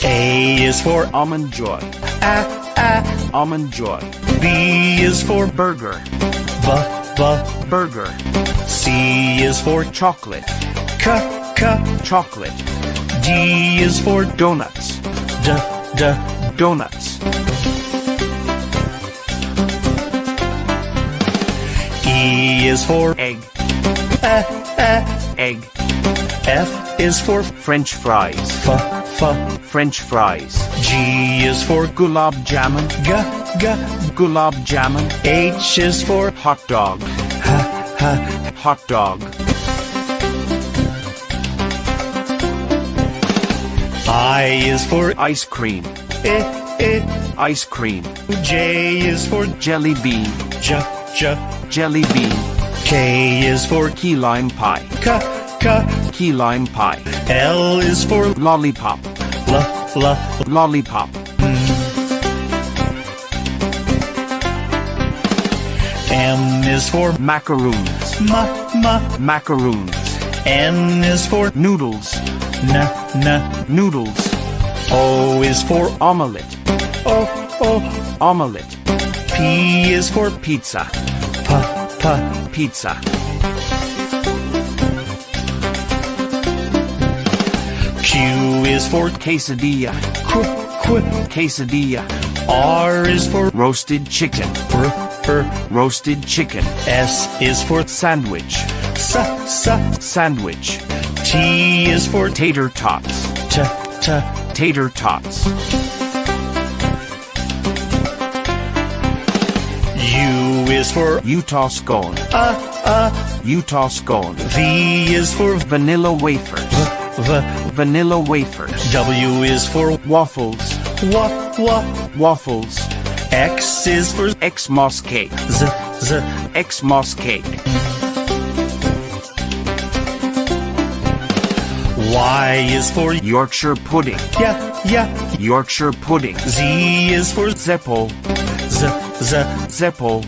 A is for Almond Joy. Almond Joy. B is for Burger. Burger. C is for Chocolate. Chocolate. D is for Donuts. Donuts. E is for Egg. Egg. F is for French fries. French fries. G is for Gulab jamun. Gulab jamun. H is for Hot dog. Hot dog. I is for Ice cream. Ice cream. J is for Jelly bean. Jelly bean. K is for Key lime pie. Key lime pie. L is for Lollipop. Lollipop. M is for Macaroons. Macaroons. N is for Noodles. Noodles. O is for Omelette. Omelette. P is for Pizza. Pizza. Q is for Quesadilla. Quesadilla. R is for Roasted chicken. Roasted chicken. S is for Sandwich. Sandwich. T is for Tater tots. Tater tots. U is for Utah scone. Utah scone. V is for Vanilla wafers. Vanilla wafers. W is for Waffles. Waffles. X is for Xmas cake. Xmas cake. Y is for Yorkshire pudding. Yorkshire pudding. Z is for Zeppo. Zeppo.